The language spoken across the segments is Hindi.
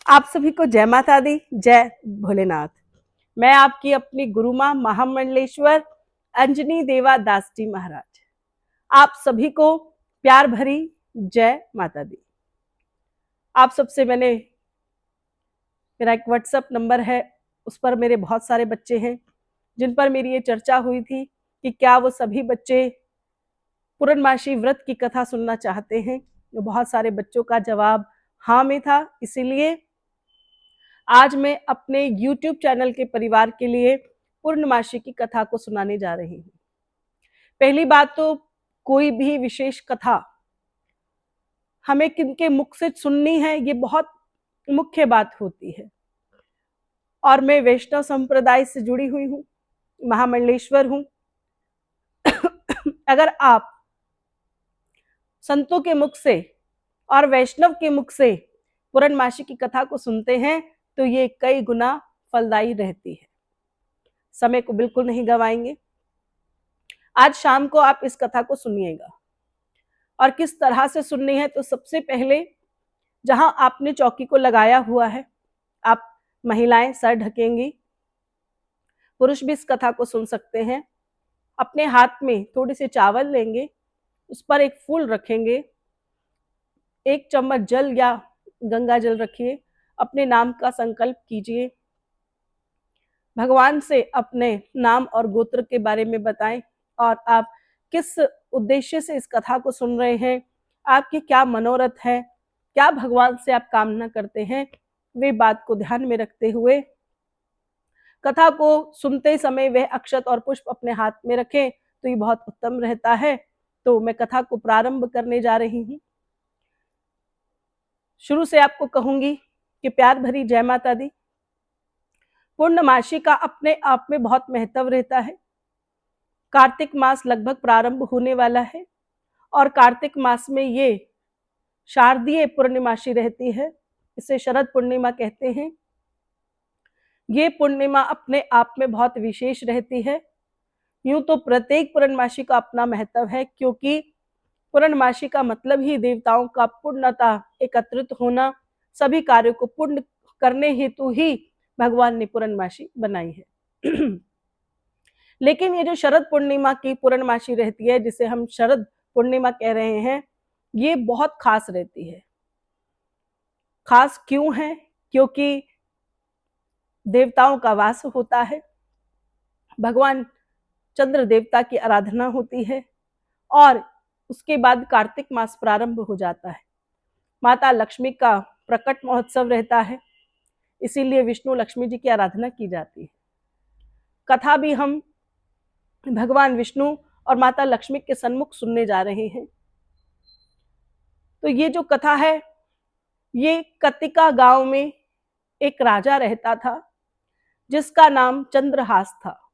आप सभी को जय माता दी, जय भोलेनाथ। मैं आपकी अपनी गुरु माँ महामंडलेश्वर अंजनी देवा दास जी महाराज आप सभी को प्यार भरी जय माता दी। आप सबसे मेरा एक व्हाट्सएप नंबर है, उस पर मेरे बहुत सारे बच्चे हैं जिन पर मेरी ये चर्चा हुई थी कि क्या वो सभी बच्चे पूर्णमासी व्रत की कथा सुनना चाहते हैं। तो बहुत सारे बच्चों का जवाब हाँ में था। इसीलिए आज मैं अपने YouTube चैनल के परिवार के लिए पूर्णमासी की कथा को सुनाने जा रही हूँ। पहली बात तो कोई भी विशेष कथा हमें किनके मुख से सुननी है, ये बहुत मुख्य बात होती है। और मैं वैष्णव संप्रदाय से जुड़ी हुई हूँ, महामंडलेश्वर हूँ। अगर आप संतों के मुख से और वैष्णव के मुख से पूर्णमासी की कथा को सुनते हैं तो ये कई गुना फलदायी रहती है। समय को बिल्कुल नहीं गवाएंगे। आज शाम को आप इस कथा को सुनिएगा। और किस तरह से सुननी है, तो सबसे पहले जहां आपने चौकी को लगाया हुआ है, आप महिलाएं सर ढकेंगी, पुरुष भी इस कथा को सुन सकते हैं। अपने हाथ में थोड़ी सी चावल लेंगे, उस पर एक फूल रखेंगे, 1 चम्मच जल या गंगा जल रखिए, अपने नाम का संकल्प कीजिए, भगवान से अपने नाम और गोत्र के बारे में बताएं और आप किस उद्देश्य से इस कथा को सुन रहे हैं, आपके क्या मनोरथ है, क्या भगवान से आप कामना करते हैं, वे बात को ध्यान में रखते हुए कथा को सुनते समय वह अक्षत और पुष्प अपने हाथ में रखें तो ये बहुत उत्तम रहता है। तो मैं कथा को प्रारंभ करने जा रही हूँ। शुरू से आपको कहूंगी कि प्यार भरी जय माता दी। पूर्णमासी का अपने आप में बहुत महत्व रहता है। कार्तिक मास लगभग प्रारंभ होने वाला है और कार्तिक मास में ये शारदीय पूर्णिमासी रहती है, इसे शरद पूर्णिमा कहते हैं। ये पूर्णिमा अपने आप में बहुत विशेष रहती है। यूं तो प्रत्येक पूर्णमासी का अपना महत्व है, क्योंकि पूर्णमासी का मतलब ही देवताओं का पूर्णतः एकत्रित होना, सभी कार्यों को पूर्ण करने हेतु ही भगवान ने पूर्णमासी बनाई है। लेकिन ये जो शरद पूर्णिमा की पूर्णमासी रहती है, जिसे हम शरद पूर्णिमा कह रहे हैं, ये बहुत खास रहती है। खास क्यों है? क्योंकि देवताओं का वास होता है, भगवान चंद्र देवता की आराधना होती है और उसके बाद कार्तिक मास प्रारंभ हो जाता है। माता लक्ष्मी का प्रकट महोत्सव रहता है, इसीलिए विष्णु लक्ष्मी जी की आराधना की जाती है। कथा भी हम भगवान विष्णु और माता लक्ष्मी के सन्मुख सुनने जा रहे हैं। तो ये जो कथा है, ये कतिका गांव में एक राजा रहता था जिसका नाम चंद्रहास था।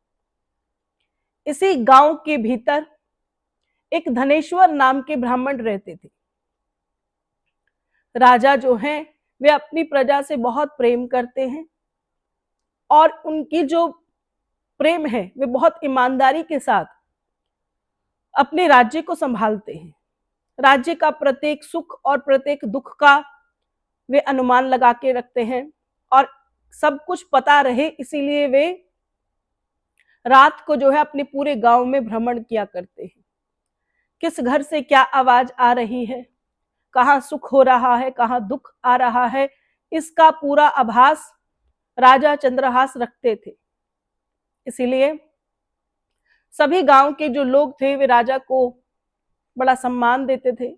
इसी गांव के भीतर एक धनेश्वर नाम के ब्राह्मण रहते थे। राजा जो हैं वे अपनी प्रजा से बहुत प्रेम करते हैं और उनकी जो प्रेम है वे बहुत ईमानदारी के साथ अपने राज्य को संभालते हैं। राज्य का प्रत्येक सुख और प्रत्येक दुख का वे अनुमान लगा के रखते हैं और सब कुछ पता रहे, इसीलिए वे रात को जो है अपने पूरे गांव में भ्रमण किया करते हैं। किस घर से क्या आवाज आ रही है, कहाँ सुख हो रहा है, कहाँ दुख आ रहा है, इसका पूरा आभास राजा चंद्रहास रखते थे। इसीलिए सभी गांव के जो लोग थे वे राजा को बड़ा सम्मान देते थे,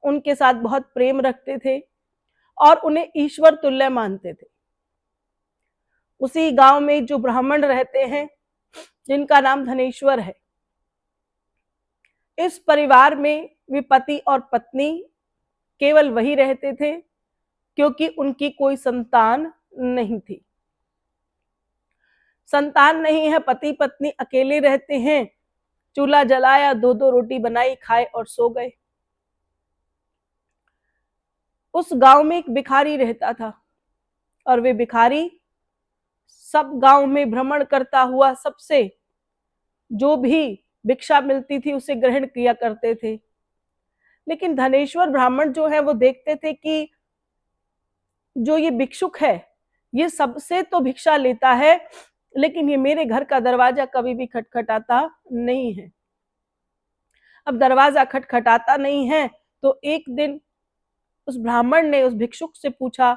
उनके साथ बहुत प्रेम रखते थे और उन्हें ईश्वर तुल्य मानते थे। उसी गांव में जो ब्राह्मण रहते हैं जिनका नाम धनेश्वर है, इस परिवार में वे पति और पत्नी केवल वही रहते थे, क्योंकि उनकी कोई संतान नहीं थी। संतान नहीं है, पति पत्नी अकेले रहते हैं, चूल्हा जलाया, 2-2 रोटी बनाई, खाए और सो गए। उस गांव में एक भिखारी रहता था और वे भिखारी सब गांव में भ्रमण करता हुआ सबसे जो भी भिक्षा मिलती थी उसे ग्रहण किया करते थे। लेकिन धनेश्वर ब्राह्मण जो है वो देखते थे कि जो ये भिक्षुक है ये सबसे तो भिक्षा लेता है, लेकिन ये मेरे घर का दरवाजा कभी भी खटखटाता नहीं है। अब दरवाजा खटखटाता नहीं है तो एक दिन उस ब्राह्मण ने उस भिक्षुक से पूछा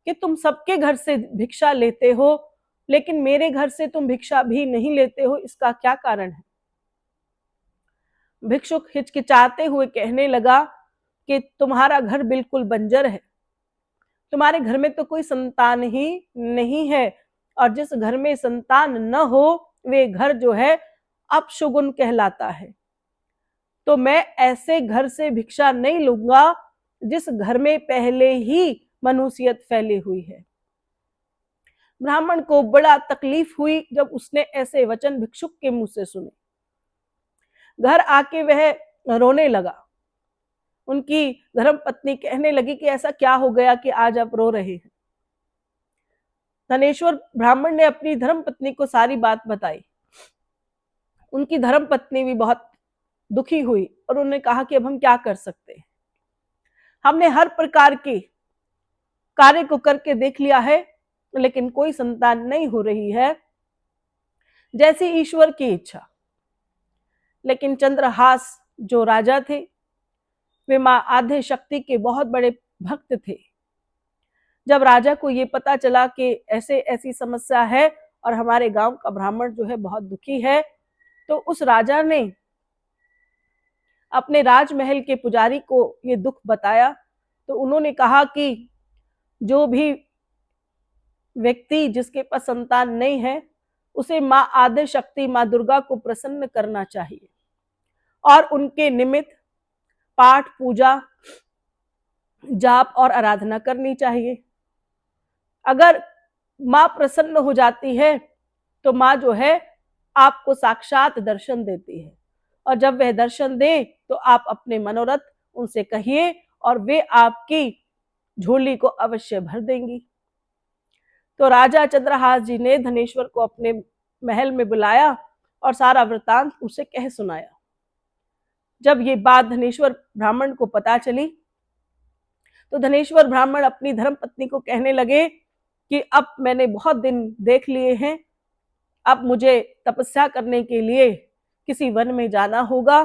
कि तुम सबके घर से भिक्षा लेते हो, लेकिन मेरे घर से तुम भिक्षा भी नहीं लेते हो, इसका क्या कारण है? भिक्षुक हिचकिचाते हुए कहने लगा कि तुम्हारा घर बिल्कुल बंजर है, तुम्हारे घर में तो कोई संतान ही नहीं है, और जिस घर में संतान न हो वे घर जो है अपशुगुन कहलाता है। तो मैं ऐसे घर से भिक्षा नहीं लूंगा जिस घर में पहले ही मनुष्यत फैली हुई है। ब्राह्मण को बड़ा तकलीफ हुई जब उसने ऐसे वचन भिक्षुक के मुंह से सुने। घर आके वह रोने लगा। उनकी धर्मपत्नी कहने लगी कि ऐसा क्या हो गया कि आज आप रो रहे हैं? धनेश्वर ब्राह्मण ने अपनी धर्मपत्नी को सारी बात बताई। उनकी धर्मपत्नी भी बहुत दुखी हुई और उन्होंने कहा कि अब हम क्या कर सकते हैं, हमने हर प्रकार के कार्य को करके देख लिया है, लेकिन कोई संतान नहीं हो रही है जैसी ईश्वर की इच्छा। लेकिन चंद्रहास जो राजा थे वे मां आद्य शक्ति के बहुत बड़े भक्त थे। जब राजा को ये पता चला कि ऐसे ऐसी समस्या है और हमारे गांव का ब्राह्मण जो है बहुत दुखी है, तो उस राजा ने अपने राजमहल के पुजारी को ये दुख बताया। तो उन्होंने कहा कि जो भी व्यक्ति जिसके पास संतान नहीं है उसे मां आद्य शक्ति मां दुर्गा को प्रसन्न करना चाहिए और उनके निमित्त पाठ पूजा जाप और आराधना करनी चाहिए। अगर मां प्रसन्न हो जाती है तो मां जो है आपको साक्षात दर्शन देती है, और जब वह दर्शन दे तो आप अपने मनोरथ उनसे कहिए और वे आपकी झोली को अवश्य भर देंगी। तो राजा चंद्रहास जी ने धनेश्वर को अपने महल में बुलाया और सारा वृतांत उसे कह सुनाया। जब ये बात धनेश्वर ब्राह्मण को पता चली तो धनेश्वर ब्राह्मण अपनी धर्मपत्नी को कहने लगे कि अब मैंने बहुत दिन देख लिए हैं, अब मुझे तपस्या करने के लिए किसी वन में जाना होगा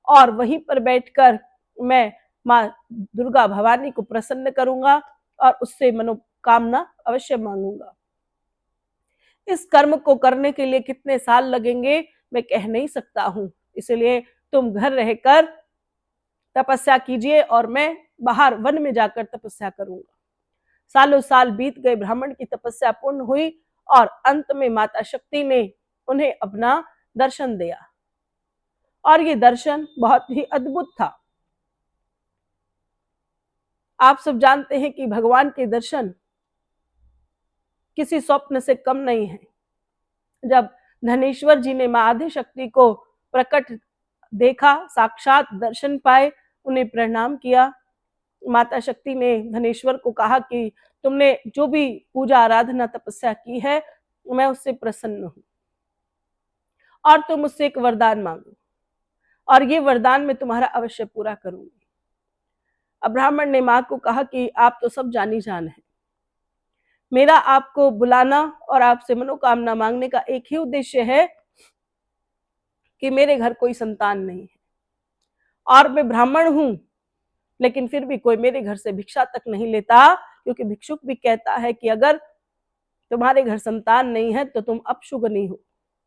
और वहीं पर बैठकर मैं मां दुर्गा भवानी को प्रसन्न करूंगा और उससे मनोकामना अवश्य मांगूंगा। इस कर्म को करने के लिए कितने साल लगेंगे मैं कह नहीं सकता हूं, इसलिए तुम घर रहकर तपस्या कीजिए और मैं बाहर वन में जाकर तपस्या करूंगा। सालों साल बीत गए, ब्राह्मण की तपस्या पूर्ण हुई और अंत में माता शक्ति ने उन्हें अपना दर्शन दिया, और ये दर्शन बहुत ही अद्भुत था। आप सब जानते हैं कि भगवान के दर्शन किसी स्वप्न से कम नहीं है। जब धनेश्वर जी ने मां आद्य शक्ति को प्रकट देखा, साक्षात दर्शन पाए, उन्हें प्रणाम किया, माता शक्ति ने धनेश्वर को कहा कि तुमने जो भी पूजा आराधना तपस्या की है मैं उससे प्रसन्न हूं और तुम मुझसे एक वरदान मांगो और ये वरदान मैं तुम्हारा अवश्य पूरा करूंगी। अब ब्राह्मण ने मां को कहा कि आप तो सब जानी जान है, मेरा आपको बुलाना और आपसे मनोकामना मांगने का एक ही उद्देश्य है कि मेरे घर कोई संतान नहीं है और मैं ब्राह्मण हूं, लेकिन फिर भी कोई मेरे घर से भिक्षा तक नहीं लेता, क्योंकि भिक्षुक भी कहता है कि अगर तुम्हारे घर संतान नहीं है तो तुम अपशुगनी हो,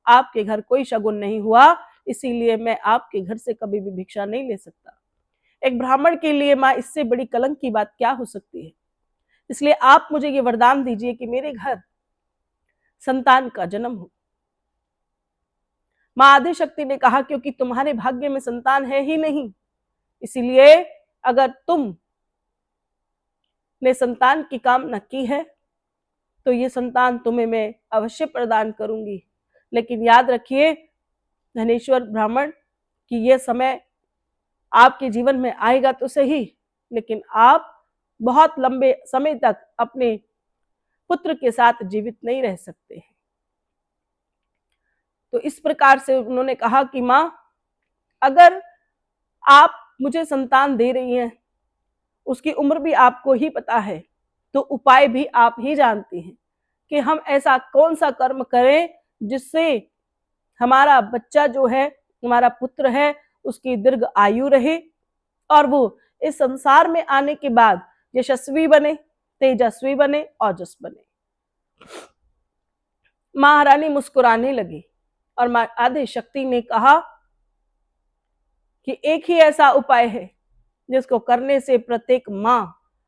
आपके घर कोई शगुन नहीं हुआ, इसीलिए मैं आपके घर से कभी भी भिक्षा नहीं ले सकता। एक ब्राह्मण के लिए मां इससे बड़ी कलंक की बात क्या हो सकती है, इसलिए आप मुझे ये वरदान दीजिए कि मेरे घर संतान का जन्म हो। मां आद्य शक्ति ने कहा क्योंकि तुम्हारे भाग्य में संतान है ही नहीं, इसीलिए अगर तुम ने संतान की कामना की है तो ये संतान तुम्हें मैं अवश्य प्रदान करूंगी। लेकिन याद रखिए धनेश्वर ब्राह्मण कि यह समय आपके जीवन में आएगा तो सही, लेकिन आप बहुत लंबे समय तक अपने पुत्र के साथ जीवित नहीं रह सकते हैं। तो इस प्रकार से उन्होंने कहा कि मां अगर आप मुझे संतान दे रही हैं, उसकी उम्र भी आपको ही पता है, तो उपाय भी आप ही जानती हैं कि हम ऐसा कौन सा कर्म करें जिससे हमारा बच्चा जो है, हमारा पुत्र है, उसकी दीर्घ आयु रहे और वो इस संसार में आने के बाद यशस्वी बने, तेजस्वी बने, ओजस बने। महारानी मुस्कुराने लगी और मां आदि शक्ति ने कहा कि एक ही ऐसा उपाय है जिसको करने से प्रत्येक मां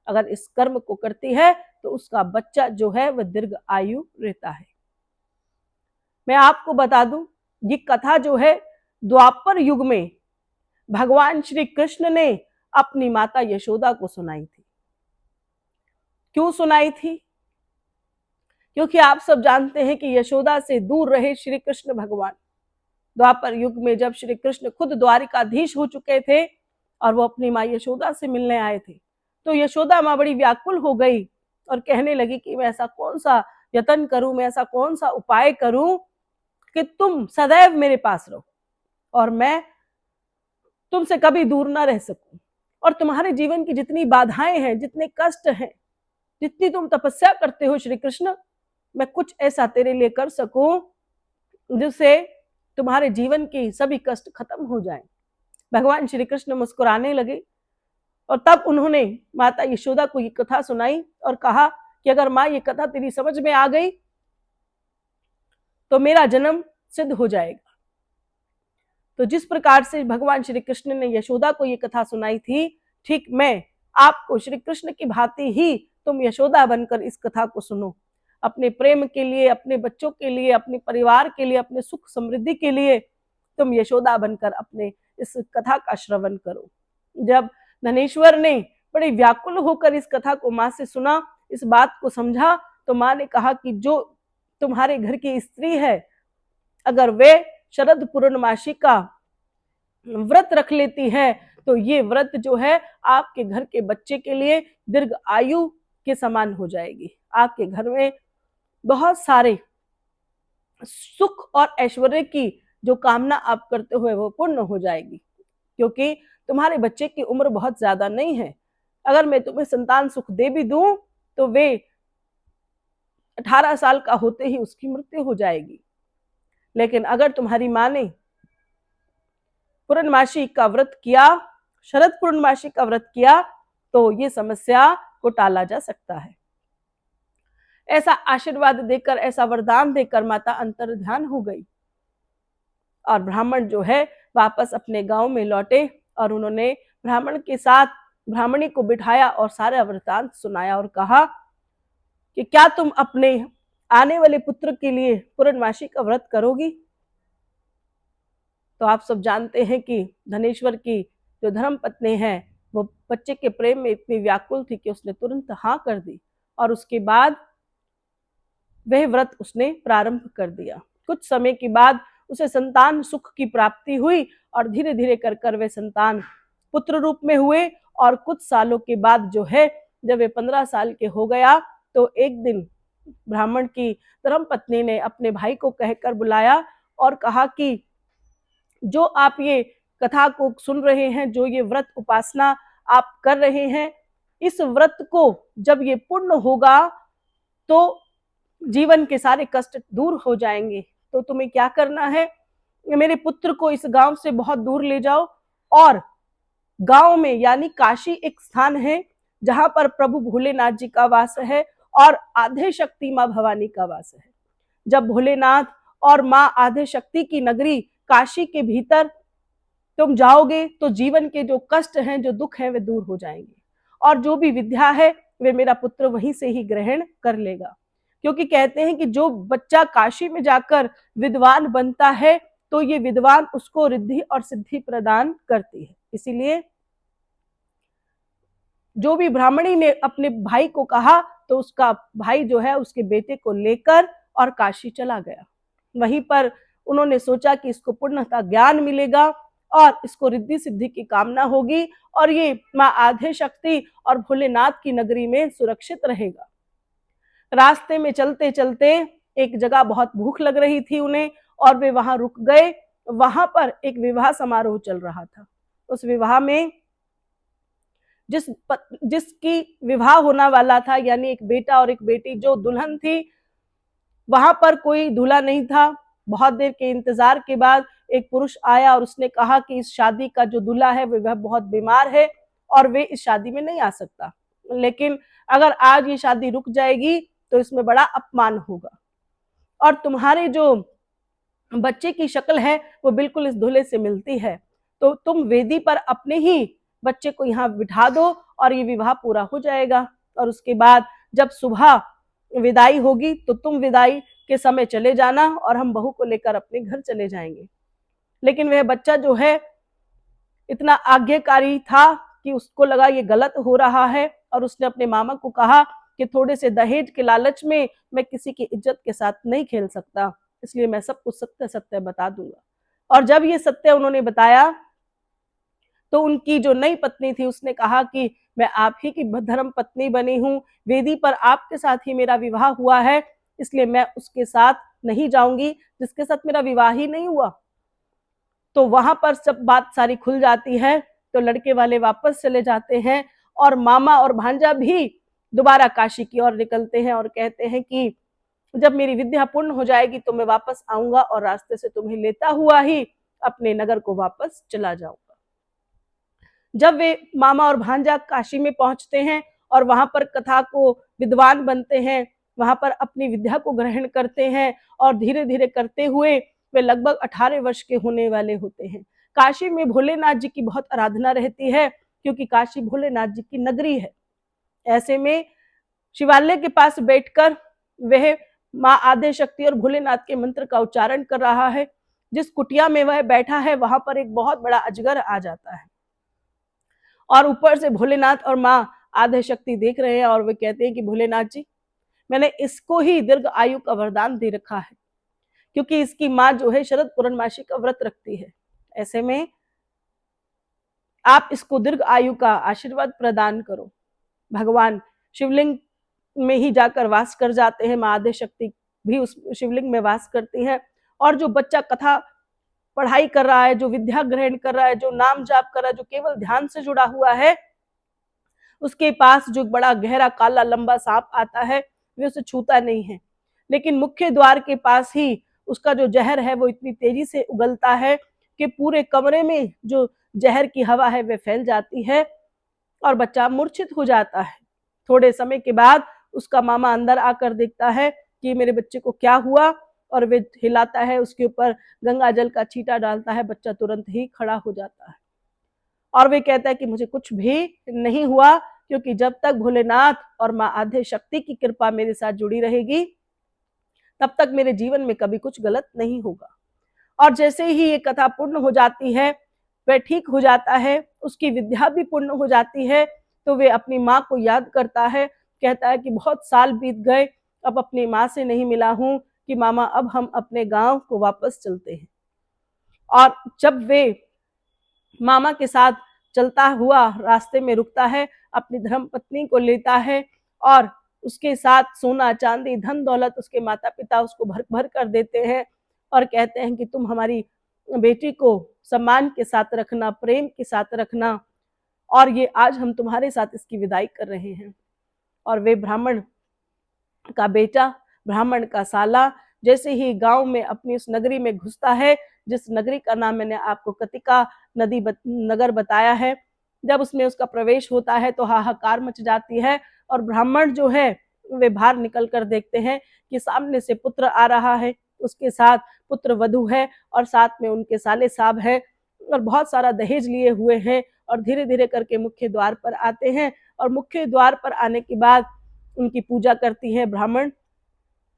अगर इस कर्म को करती है तो उसका बच्चा जो है वह दीर्घ आयु रहता है। मैं आपको बता दूं, ये कथा जो है द्वापर युग में भगवान श्री कृष्ण ने अपनी माता यशोदा को सुनाई थी। क्यों सुनाई थी? क्योंकि आप सब जानते हैं कि यशोदा से दूर रहे श्री कृष्ण भगवान। द्वापर युग में जब श्री कृष्ण खुद द्वारिकाधीश हो चुके थे और वो अपनी माँ यशोदा से मिलने आए थे, तो यशोदा माँ बड़ी व्याकुल हो गई और कहने लगी कि मैं ऐसा कौन सा यत्न करूं, मैं ऐसा कौन सा उपाय करूं कि तुम सदैव मेरे पास रहो और मैं तुमसे कभी दूर ना रह सकूं, और तुम्हारे जीवन की जितनी बाधाएं हैं, जितने कष्ट हैं, जितनी तुम तपस्या करते हो श्री कृष्ण, मैं कुछ ऐसा तेरे लिए कर सकूं जिससे तुम्हारे जीवन के सभी कष्ट खत्म हो जाएं। भगवान श्री कृष्ण मुस्कुराने लगे और तब उन्होंने माता यशोदा को ये कथा सुनाई और कहा कि अगर माँ ये कथा तेरी समझ में आ गई तो मेरा जन्म सिद्ध हो जाएगा। तो जिस प्रकार से भगवान श्री कृष्ण ने यशोदा को ये कथा सुनाई थी, ठीक मैं आपको श्री कृष्ण की भांति ही तुम यशोदा बनकर इस कथा को सुनो। अपने प्रेम के लिए, अपने बच्चों के लिए, अपने परिवार के लिए, अपने सुख समृद्धि के लिए तुम यशोदा बनकर अपने इस कथा का श्रवण करो। जब धनेश्वर ने बड़े व्याकुल होकर इस कथा को माँ से सुना, इस बात को समझा, तो माँ ने कहा कि जो तुम्हारे घर की स्त्री है, अगर वे शरद पूर्णमासी का व्रत रख लेती है तो ये व्रत जो है आपके घर के बच्चे के लिए दीर्घ आयु के समान हो जाएगी। आपके घर में बहुत सारे सुख और ऐश्वर्य की जो कामना आप करते हुए वो पूर्ण हो जाएगी, क्योंकि तुम्हारे बच्चे की उम्र बहुत ज्यादा नहीं है। अगर मैं तुम्हें संतान सुख दे भी दूं तो वे 18 साल का होते ही उसकी मृत्यु हो जाएगी। लेकिन अगर तुम्हारी माँ ने पूर्णमासी का व्रत किया, शरद पूर्णमासी का व्रत किया, तो ये समस्या को टाला जा सकता है। ऐसा आशीर्वाद देकर, ऐसा वरदान देकर माता अंतर ध्यान हो गई और ब्राह्मण जो है वापस अपने गांव में लौटे और उन्होंने ब्राह्मण के साथ ब्राह्मणी को बिठाया और सारा वृतांत सुनाया और कहा कि क्या तुम अपने आने वाले पुत्र के लिए पूर्णमासी का व्रत करोगी? तो आप सब जानते हैं कि धनेश्वर की जो धर्म पत्नी है वो बच्चे के प्रेम में इतनी व्याकुल थी कि उसने तुरंत हाँ कर दी और उसके बाद वह व्रत उसने प्रारंभ कर दिया। कुछ समय के बाद उसे संतान सुख की प्राप्ति हुई और धीरे धीरे कर कर वे संतान पुत्र रूप में हुए और कुछ सालों के बाद जो है जब वे 15 साल के हो गया तो एक दिन ब्राह्मण की धर्म पत्नी ने अपने भाई को कहकर बुलाया और कहा कि जो आप ये कथा को सुन रहे हैं, जो ये व्रत उपासना आप कर रहे हैं, इस व्रत को जब ये पूर्ण होगा तो जीवन के सारे कष्ट दूर हो जाएंगे। तो तुम्हें क्या करना है, मेरे पुत्र को इस गांव से बहुत दूर ले जाओ और गांव में यानी काशी एक स्थान है जहां पर प्रभु भोलेनाथ जी का वास है और आधे शक्ति माँ भवानी का वास है। जब भोलेनाथ और माँ आधे शक्ति की नगरी काशी के भीतर तुम जाओगे तो जीवन के जो कष्ट हैं, जो दुख हैं, वे दूर हो जाएंगे और जो भी विद्या है वे मेरा पुत्र वहीं से ही ग्रहण कर लेगा। क्योंकि कहते हैं कि जो बच्चा काशी में जाकर विद्वान बनता है तो ये विद्वान उसको रिद्धि और सिद्धि प्रदान करती है। इसीलिए जो भी ब्राह्मणी ने अपने भाई को कहा तो उसका भाई जो है उसके बेटे को लेकर और काशी चला गया। वहीं पर उन्होंने सोचा कि इसको पूर्णतः ज्ञान मिलेगा और इसको रिद्धि सिद्धि की कामना होगी और ये माँ आधे शक्ति और भोलेनाथ की नगरी में सुरक्षित रहेगा। रास्ते में चलते चलते एक जगह बहुत भूख लग रही थी उन्हें और वे वहां रुक गए। वहां पर एक विवाह समारोह चल रहा था। उस विवाह में जिसकी विवाह होना वाला था, यानी एक बेटा और एक बेटी, जो दुल्हन थी वहां पर कोई दूल्हा नहीं था। बहुत देर के इंतजार के बाद एक पुरुष आया और उसने कहा कि इस शादी का जो दूल्हा है वह बहुत बीमार है और वे इस शादी में नहीं आ सकता, लेकिन अगर आज ये शादी रुक जाएगी तो इसमें बड़ा अपमान होगा और तुम्हारे जो बच्चे की शक्ल है वो बिल्कुल इस दूल्हे से मिलती है, तो तुम वेदी पर अपने ही बच्चे को यहाँ बिठा दो और ये विवाह पूरा हो जाएगा। और उसके बाद जब सुबह विदाई होगी तो तुम विदाई के समय चले जाना और हम बहू को लेकर अपने घर चले जाएंगे। लेकिन वह बच्चा जो है इतना आज्ञाकारी था कि उसको लगा ये गलत हो रहा है और उसने अपने मामा को कहा कि थोड़े से दहेज के लालच में मैं किसी की इज्जत के साथ नहीं खेल सकता, इसलिए मैं सब कुछ सत्य सत्य बता दूंगा। और जब ये सत्य उन्होंने बताया तो उनकी जो नई पत्नी थी उसने कहा कि मैं आप ही की धर्म पत्नी बनी हूं, वेदी पर आपके साथ ही मेरा विवाह हुआ है, इसलिए मैं उसके साथ नहीं जाऊंगी जिसके साथ मेरा विवाह ही नहीं हुआ। तो वहां पर सब बात सारी खुल जाती है, तो लड़के वाले वापस चले जाते हैं और मामा और भांजा भी दोबारा काशी की ओर निकलते हैं और कहते हैं कि जब मेरी विद्या पूर्ण हो जाएगी तो मैं वापस आऊंगा और रास्ते से तुम्हें लेता हुआ ही अपने नगर को वापस चला जाऊंगा। जब वे मामा और भांजा काशी में पहुंचते हैं और वहां पर कथा को विद्वान बनते हैं, वहां पर अपनी विद्या को ग्रहण करते हैं और धीरे धीरे करते हुए वे लगभग 18 वर्ष के होने वाले होते हैं। काशी में भोलेनाथ जी की बहुत आराधना रहती है क्योंकि काशी भोलेनाथ जी की नगरी है। ऐसे में शिवालय के पास बैठकर वह माँ आद्य शक्ति और भोलेनाथ के मंत्र का उच्चारण कर रहा है। जिस कुटिया में वह बैठा है वहां पर एक बहुत बड़ा अजगर आ जाता है और ऊपर से भोलेनाथ और माँ आद्य शक्ति देख रहे हैं और वे कहते हैं कि भोलेनाथ जी, मैंने इसको ही दीर्घ आयु का वरदान दे रखा है क्योंकि इसकी माँ जो है शरद पूर्णमासी का व्रत रखती है। ऐसे में आप इसको दीर्घ आयु का आशीर्वाद प्रदान करो। भगवान शिवलिंग में ही जाकर वास कर जाते हैं, माँ आद्य शक्ति भी उस शिवलिंग में वास करती है और जो बच्चा कथा पढ़ाई कर रहा है, जो विद्या ग्रहण कर रहा है, जो नाम जाप कर रहा है, जो केवल ध्यान से जुड़ा हुआ है, उसके पास जो बड़ा गहरा काला लंबा सांप आता है वे उसे छूता नहीं है, लेकिन मुख्य द्वार के पास ही उसका जो जहर है वो इतनी तेजी से उगलता है कि पूरे कमरे में जो जहर की हवा है वह फैल जाती है और बच्चा मूर्छित हो जाता है। थोड़े समय के बाद उसका मामा अंदर आकर देखता है कि मेरे बच्चे को क्या हुआ और वे हिलाता है, उसके ऊपर गंगा जल का छींटा डालता है, बच्चा तुरंत ही खड़ा हो जाता है और वे कहता है कि मुझे कुछ भी नहीं हुआ क्योंकि जब तक भोलेनाथ और माँ आद्य शक्ति की कृपा मेरे साथ जुड़ी रहेगी तब तक मेरे जीवन में कभी कुछ गलत नहीं होगा। और जैसे ही ये कथा पूर्ण हो जाती है वह ठीक हो जाता है, उसकी विद्या भी पूर्ण हो जाती है, तो वे अपनी माँ को याद करता है, कहता है कि बहुत साल बीत गए, अब अपनी माँ से नहीं मिला हूं कि मामा अब हम अपने गांव को वापस चलते हैं। और जब वे मामा के साथ चलता हुआ रास्ते में रुकता है, अपनी धर्म पत्नी को लेता है और उसके साथ सोना चांदी धन दौलत उसके माता पिता उसको भर भर कर देते हैं और कहते हैं कि तुम हमारी बेटी को सम्मान के साथ रखना, प्रेम के साथ रखना, और ये आज हम तुम्हारे साथ इसकी विदाई कर रहे हैं। और वे ब्राह्मण का बेटा, ब्राह्मण का साला जैसे ही गांव में अपनी उस नगरी में घुसता है, जिस नगरी का नाम मैंने आपको कतिका नगर बताया है, जब उसमें उसका प्रवेश होता है तो हाहाकार मच जाती है और ब्राह्मण जो है वे बाहर निकल कर देखते हैं कि सामने से पुत्र आ रहा है, उसके साथ पुत्र वधू है और साथ में उनके साले साहब है और बहुत सारा दहेज लिए हुए हैं और धीरे धीरे करके मुख्य द्वार पर आते हैं और मुख्य द्वार पर आने के बाद उनकी पूजा करती है ब्राह्मण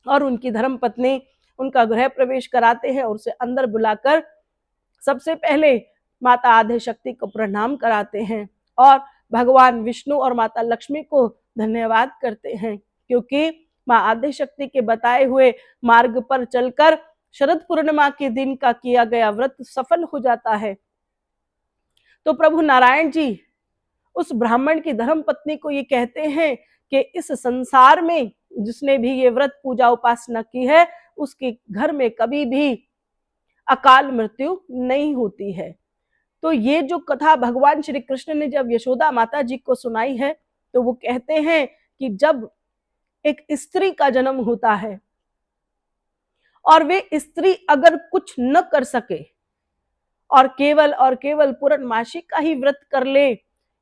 और उनकी धर्म पत्नी उनका गृह प्रवेश कराते हैं और उसे अंदर बुलाकर सबसे पहले माता आद्य शक्ति को प्रणाम कराते हैं और भगवान विष्णु और माता लक्ष्मी को धन्यवाद करते हैं क्योंकि माँ आद्य शक्ति के बताए हुए मार्ग पर चलकर शरद पूर्णिमा के दिन का किया गया व्रत सफल हो जाता है। तो प्रभु नारायण जी उस ब्राह्मण की धर्म पत्नी को ये कहते हैं कि इस संसार में जिसने भी ये व्रत पूजा उपासना की है उसके घर में कभी भी अकाल मृत्यु नहीं होती है। तो ये जो कथा भगवान श्री कृष्ण ने जब यशोदा माता जी को सुनाई है, तो वो कहते हैं कि जब एक स्त्री का जन्म होता है और वे स्त्री अगर कुछ न कर सके और केवल पूर्णमासी का ही व्रत कर ले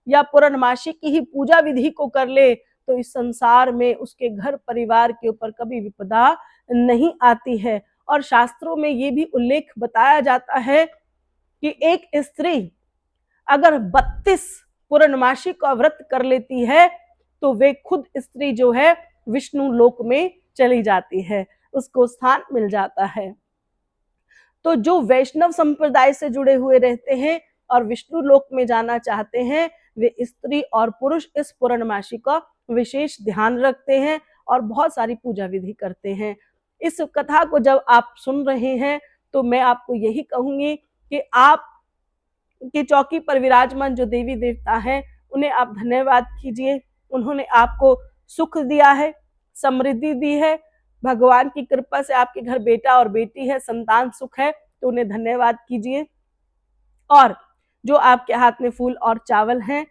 या पूर्णमासी की ही पूजा विधि को कर ले, तो इस संसार में उसके घर परिवार के ऊपर कभी विपदा नहीं आती है। और शास्त्रों में ये भी उल्लेख बताया जाता है कि एक स्त्री अगर 32 पूर्णमासी का व्रत कर लेती है तो वे खुद स्त्री जो है विष्णु लोक में चली जाती है, उसको स्थान मिल जाता है। तो जो वैष्णव संप्रदाय से जुड़े हुए रहते हैं और विष्णु लोक में जाना चाहते हैं, वे स्त्री और पुरुष इस पूर्णमासी का विशेष ध्यान रखते हैं और बहुत सारी पूजा विधि करते हैं। इस कथा को जब आप सुन रहे हैं तो मैं आपको यही कहूंगी कि आप के चौकी पर विराजमान जो देवी देवता हैं उन्हें आप धन्यवाद कीजिए। उन्होंने आपको सुख दिया है, समृद्धि दी है, भगवान की कृपा से आपके घर बेटा और बेटी है, संतान सुख है, तो उन्हें धन्यवाद कीजिए। और जो आपके हाथ में फूल और चावल हैं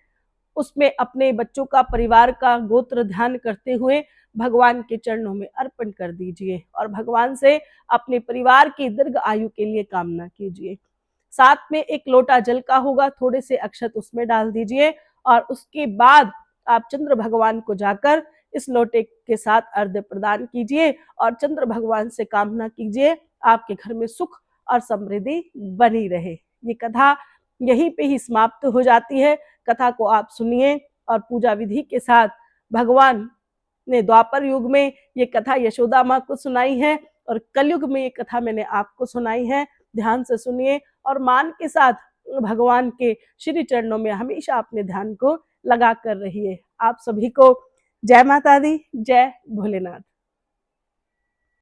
उसमें अपने बच्चों का, परिवार का गोत्र ध्यान करते हुए भगवान के चरणों में अर्पण कर दीजिए और भगवान से अपने परिवार की दीर्घ आयु के लिए कामना कीजिए। साथ में एक लोटा जल का होगा, थोड़े से अक्षत उसमें डाल दीजिए और उसके बाद आप चंद्र भगवान को जाकर इस लोटे के साथ अर्घ्य प्रदान कीजिए और चंद्र भगवान से कामना कीजिए आपके घर में सुख और समृद्धि बनी रहे। ये कथा यहीं पे ही समाप्त हो जाती है। कथा को आप सुनिए और पूजा विधि के साथ भगवान ने द्वापर युग में ये कथा यशोदा माँ को सुनाई है और कलयुग में ये कथा मैंने आपको सुनाई है। ध्यान से सुनिए और मान के साथ भगवान के श्री चरणों में हमेशा अपने ध्यान को लगा कर रहिए। आप सभी को जय माता दी, जय भोलेनाथ।